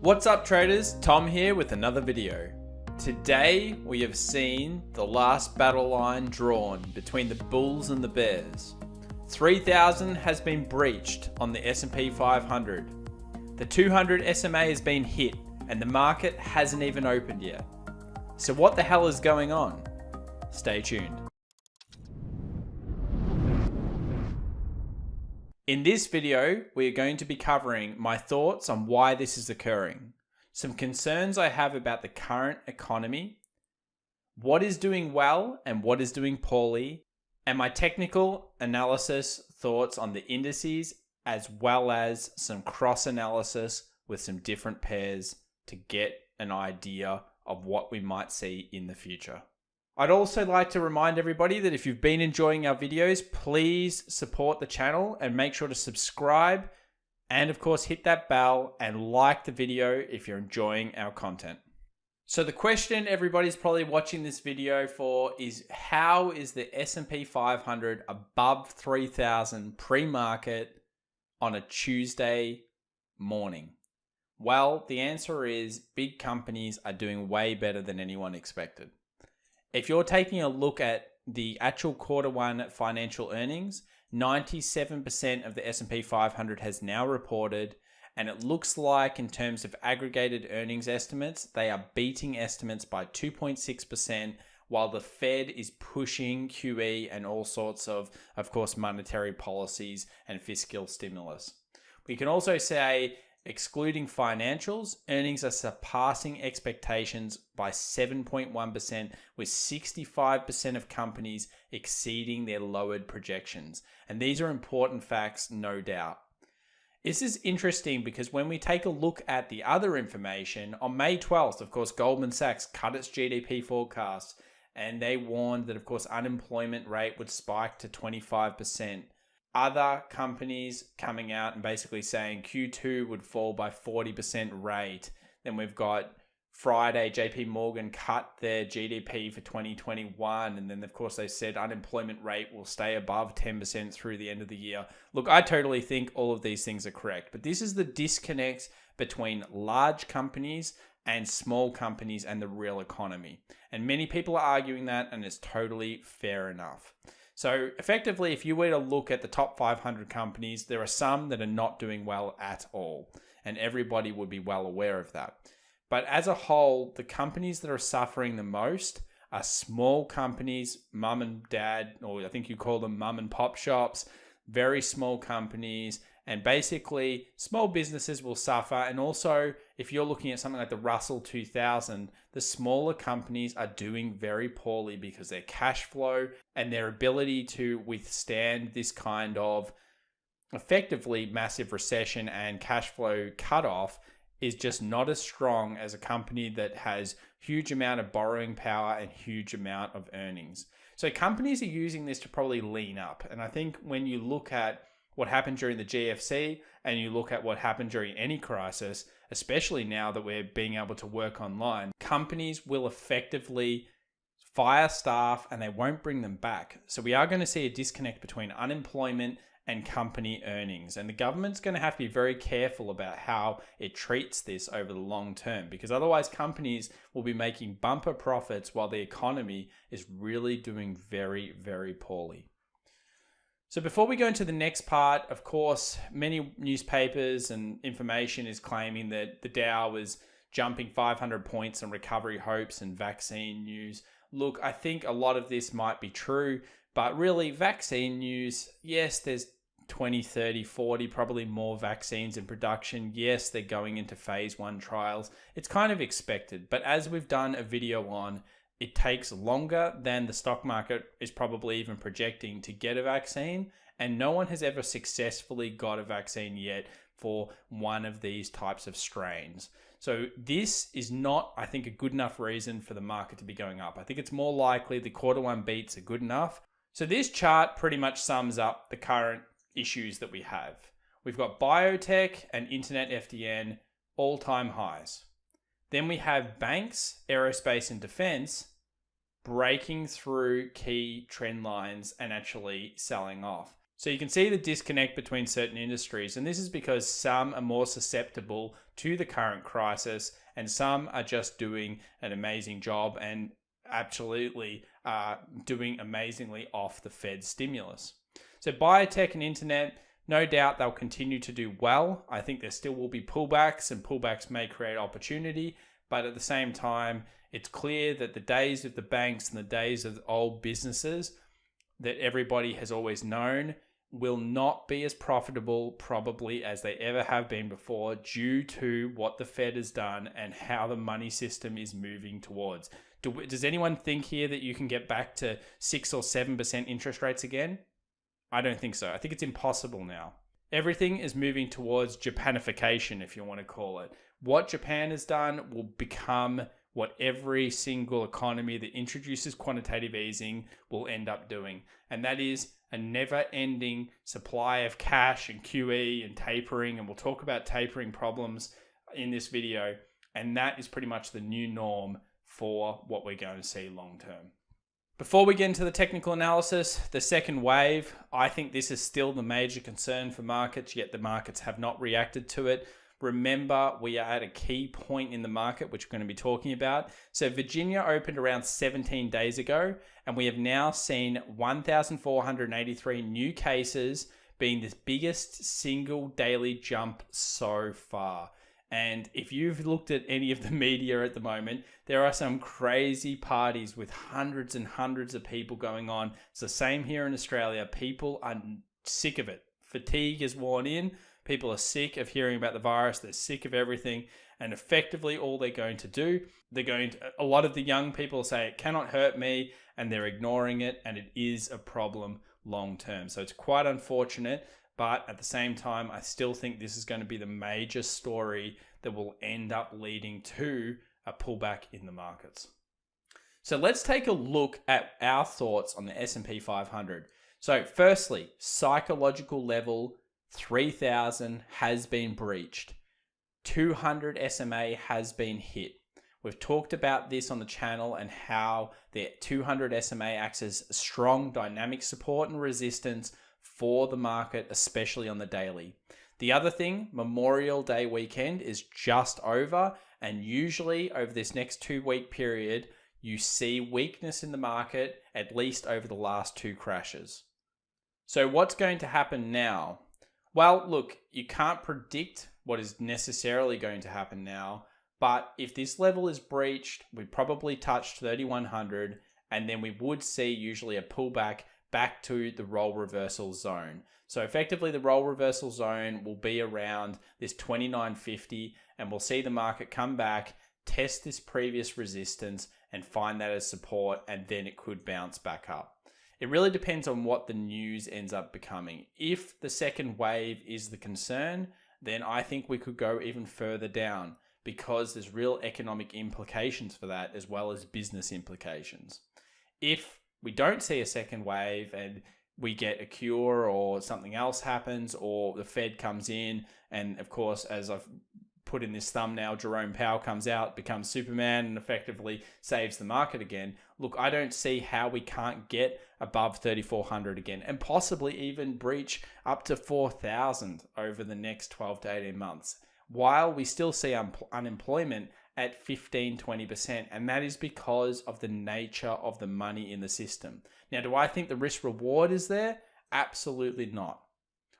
What's up traders, Tom here with another video. Today we have seen the last battle line drawn between the bulls and the bears. 3000 has been breached on the S&P 500. The 200 SMA has been hit and the market hasn't even opened yet. So what the hell is going on? Stay tuned. In this video, we are going to be covering my thoughts on why this is occurring, some concerns I have about the current economy, what is doing well and what is doing poorly, and my technical analysis thoughts on the indices, as well as some cross analysis with some different pairs to get an idea of what we might see in the future. I'd also like to remind everybody that if you've been enjoying our videos, please support the channel and make sure to subscribe and of course hit that bell and like the video if you're enjoying our content. So the question everybody's probably watching this video for is, how is the S&P 500 above 3,000 pre-market on a Tuesday morning? Well, the answer is big companies are doing way better than anyone expected. If you're taking a look at the actual Q1 financial earnings, 97% of the S&P 500 has now reported, and it looks like in terms of aggregated earnings estimates, they are beating estimates by 2.6%, while the Fed is pushing QE and all sorts of course, monetary policies and fiscal stimulus. We can also say, excluding financials, earnings are surpassing expectations by 7.1%, with 65% of companies exceeding their lowered projections. And these are important facts, no doubt. This is interesting because when we take a look at the other information, on May 12th, of course, Goldman Sachs cut its GDP forecast, and they warned that, of course, unemployment rate would spike to 25%. Other companies coming out and basically saying Q2 would fall by 40% rate. Then we've got Friday, JP Morgan cut their GDP for 2021. And then of course they said unemployment rate will stay above 10% through the end of the year. Look, I totally think all of these things are correct, but this is the disconnect between large companies and small companies and the real economy. And many people are arguing that, and it's totally fair enough. So effectively, if you were to look at the top 500 companies, there are some that are not doing well at all, and everybody would be well aware of that. But as a whole, the companies that are suffering the most are small companies, mum and dad, or I think you call them mum and pop shops, very small companies, and basically small businesses will suffer. And also, if you're looking at something like the Russell 2000, the smaller companies are doing very poorly because their cash flow and their ability to withstand this kind of effectively massive recession and cash flow cutoff is just not as strong as a company that has huge amount of borrowing power and huge amount of earnings. So companies are using this to probably lean up. And I think when you look at what happened during the GFC and you look at what happened during any crisis, especially now that we're being able to work online, companies will effectively fire staff and they won't bring them back. So we are going to see a disconnect between unemployment and company earnings. And the government's going to have to be very careful about how it treats this over the long term, because otherwise companies will be making bumper profits while the economy is really doing very, very poorly. So before we go into the next part, of course, many newspapers and information is claiming that the Dow was jumping 500 points on recovery hopes and vaccine news. Look, I think a lot of this might be true, but really vaccine news, yes, there's 20, 30, 40, probably more vaccines in production. Yes, they're going into phase 1 trials. It's kind of expected, but as we've done a video on, it takes longer than the stock market is probably even projecting to get a vaccine, and no one has ever successfully got a vaccine yet for one of these types of strains. So this is not, I think, a good enough reason for the market to be going up. I think it's more likely the Q1 beats are good enough. So this chart pretty much sums up the current issues that we have. We've got biotech and internet FDN all-time highs. Then we have banks, aerospace and defense breaking through key trend lines and actually selling off. So you can see the disconnect between certain industries, and this is because some are more susceptible to the current crisis and some are just doing an amazing job and absolutely doing amazingly off the Fed stimulus. So biotech and internet, no doubt they'll continue to do well. I think there still will be pullbacks, and pullbacks may create opportunity, but at the same time, it's clear that the days of the banks and the days of the old businesses that everybody has always known will not be as profitable probably as they ever have been before, due to what the Fed has done and how the money system is moving towards. Does anyone think here that you can get back to 6 or 7% interest rates again? I don't think so. I think it's impossible now. Everything is moving towards Japanification, if you want to call it. What Japan has done will become what every single economy that introduces quantitative easing will end up doing. And that is a never-ending supply of cash and QE and tapering. And we'll talk about tapering problems in this video. And that is pretty much the new norm for what we're going to see long term. Before we get into the technical analysis, the second wave, I think this is still the major concern for markets, yet the markets have not reacted to it. Remember, we are at a key point in the market, which we're going to be talking about. So Virginia opened around 17 days ago, and we have now seen 1,483 new cases, being the biggest single daily jump so far. And if you've looked at any of the media at the moment, there are some crazy parties with hundreds and hundreds of people going on. It's the same here in Australia. People are sick of it. Fatigue is worn in. People are sick of hearing about the virus. They're sick of everything. And effectively, all they're going to do, a lot of the young people say, it cannot hurt me, and they're ignoring it. And it is a problem long term. So it's quite unfortunate. But at the same time, I still think this is going to be the major story that will end up leading to a pullback in the markets. So let's take a look at our thoughts on the S&P 500. So firstly, psychological level 3,000 has been breached. 200 SMA has been hit. We've talked about this on the channel and how the 200 SMA acts as strong dynamic support and resistance for the market, especially on the daily. The other thing, Memorial Day weekend is just over, and usually over this next 2-week period, you see weakness in the market, at least over the last 2 crashes. So what's going to happen now? Well, look, you can't predict what is necessarily going to happen now, but if this level is breached, we probably touched 3,100, and then we would see usually a pullback back to the role reversal zone. So effectively the role reversal zone will be around this 2950, and we'll see the market come back, test this previous resistance and find that as support, and then it could bounce back up. It really depends on what the news ends up becoming. If the second wave is the concern, then I think we could go even further down, because there's real economic implications for that as well as business implications. If we don't see a second wave and we get a cure or something else happens, or the Fed comes in, and of course, as I've put in this thumbnail, Jerome Powell comes out, becomes Superman, and effectively saves the market again. Look, I don't see how we can't get above 3,400 again, and possibly even breach up to 4,000 over the next 12 to 18 months, while we still see unemployment at 15-20%, and that is because of the nature of the money in the system. Now, do I think the risk reward is there? Absolutely not.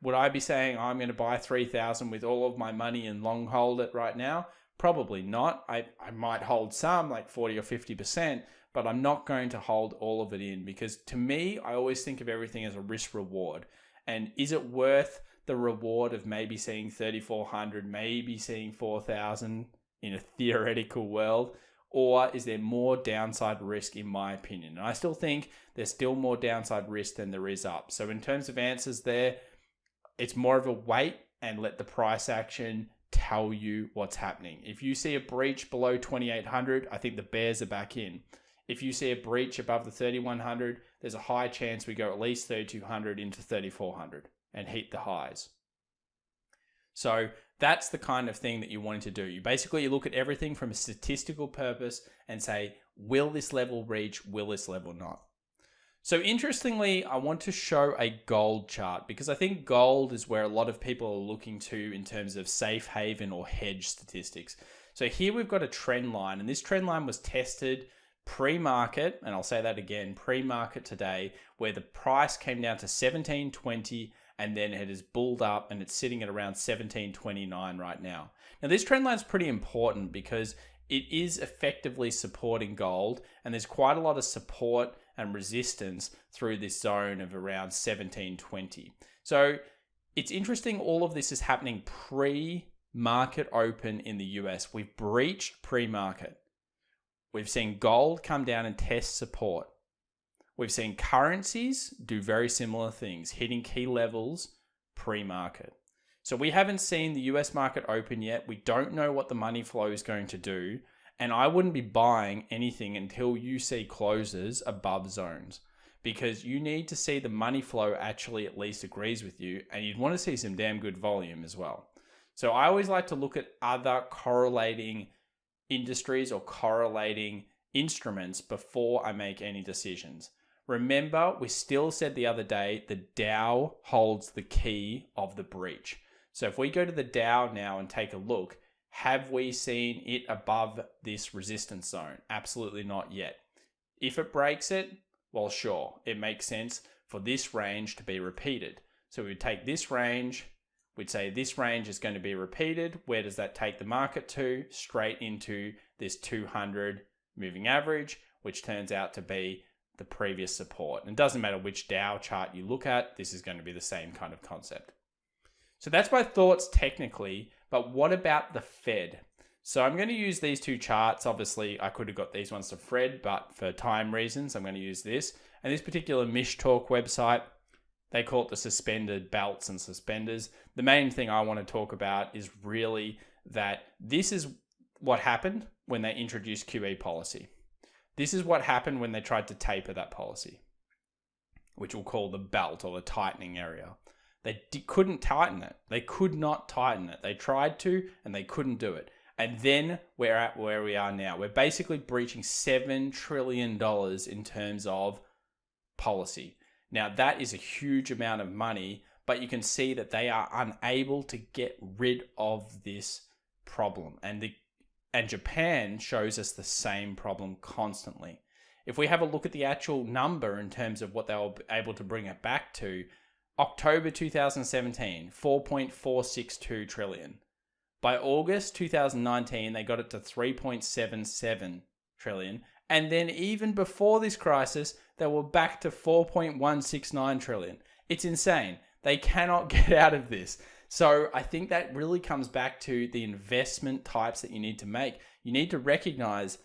Would I be saying I'm going to buy 3,000 with all of my money and long hold it right now? Probably not. I might hold some, like 40 or 50%, but I'm not going to hold all of it in, because to me, I always think of everything as a risk reward. And is it worth the reward of maybe seeing 3,400, maybe seeing 4,000 in a theoretical world? Or is there more downside risk, in my opinion? And I still think there's still more downside risk than there is up. So in terms of answers there, it's more of a wait and let the price action tell you what's happening. If you see a breach below 2,800, I think the bears are back in. If you see a breach above the 3,100, there's a high chance we go at least 3,200 into 3,400 and hit the highs. So that's the kind of thing that you want to do. You look at everything from a statistical purpose and say, will this level reach? Will this level not? So interestingly, I want to show a gold chart because I think gold is where a lot of people are looking to in terms of safe haven or hedge statistics. So here we've got a trend line, and this trend line was tested pre-market, and I'll say that again, pre-market today, where the price came down to 17.20 and then it has bulled up and it's sitting at around 17.29 right now. Now this trend line is pretty important because it is effectively supporting gold, and there's quite a lot of support and resistance through this zone of around 17.20. So it's interesting, all of this is happening pre-market open in the US. We've breached pre-market. We've seen gold come down and test support. We've seen currencies do very similar things, hitting key levels pre-market. So we haven't seen the US market open yet. We don't know what the money flow is going to do. And I wouldn't be buying anything until you see closes above zones, because you need to see the money flow actually at least agrees with you, and you'd want to see some damn good volume as well. So I always like to look at other correlating industries or correlating instruments before I make any decisions. Remember, we still said the other day, the Dow holds the key of the breach. So if we go to the Dow now and take a look, have we seen it above this resistance zone? Absolutely not yet. If it breaks it, well, sure, it makes sense for this range to be repeated. So we would take this range, we'd say this range is going to be repeated. Where does that take the market to? Straight into this 200 moving average, which turns out to be the previous support. And it doesn't matter which Dow chart you look at, this is going to be the same kind of concept. So that's my thoughts technically, but what about the Fed? So I'm going to use these two charts. Obviously, I could have got these ones to Fred, but for time reasons, I'm going to use this. And this particular Mish Talk website, they call it the suspended belts and suspenders. The main thing I want to talk about is really that this is what happened when they introduced QE policy. This is what happened when they tried to taper that policy, which we'll call the belt or the tightening area. They couldn't tighten it. They could not tighten it. They tried to, and they couldn't do it. And then we're at where we are now. We're basically breaching $7 trillion in terms of policy. Now, that is a huge amount of money, but you can see that they are unable to get rid of this problem. And Japan shows us the same problem constantly. If we have a look at the actual number in terms of what they were able to bring it back to, October 2017, 4.462 trillion. By August 2019, they got it to 3.77 trillion. And then even before this crisis, they were back to 4.169 trillion. It's insane. They cannot get out of this. So I think that really comes back to the investment types that you need to make. You need to recognize,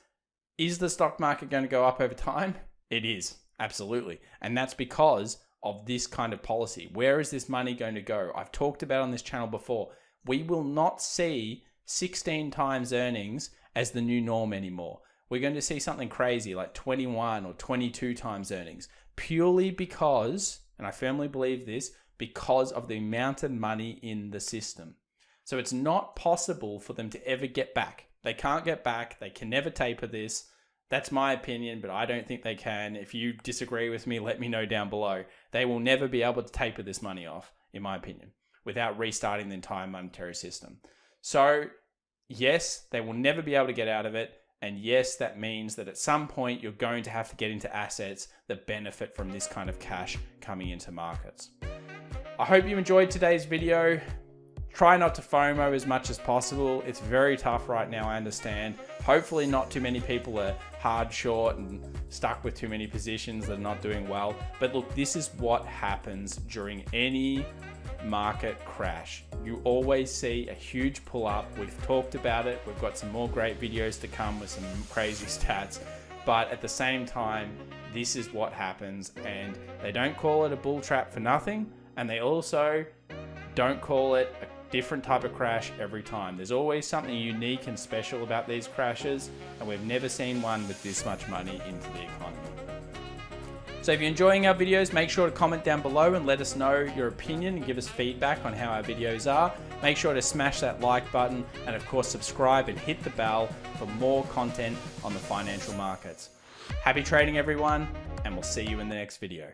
is the stock market going to go up over time? It is, absolutely. And that's because of this kind of policy. Where is this money going to go? I've talked about on this channel before. We will not see 16 times earnings as the new norm anymore. We're going to see something crazy like 21 or 22 times earnings, purely because, and I firmly believe this, because of the amount of money in the system. So it's not possible for them to ever get back. They can't get back. They can never taper this. That's my opinion, but I don't think they can. If you disagree with me, let me know down below. They will never be able to taper this money off, in my opinion, without restarting the entire monetary system. So yes, they will never be able to get out of it. And yes, that means that at some point you're going to have to get into assets that benefit from this kind of cash coming into markets. I hope you enjoyed today's video. Try not to FOMO as much as possible. It's very tough right now, I understand. Hopefully not too many people are hard short and stuck with too many positions that are not doing well. But look, this is what happens during any market crash. You always see a huge pull up. We've talked about it. We've got some more great videos to come with some crazy stats. But at the same time, this is what happens, and they don't call it a bull trap for nothing. And they also don't call it a different type of crash every time. There's always something unique and special about these crashes, and we've never seen one with this much money into the economy. So if you're enjoying our videos, make sure to comment down below and let us know your opinion and give us feedback on how our videos are. Make sure to smash that like button and of course subscribe and hit the bell for more content on the financial markets. Happy trading everyone. and we'll see you in the next video.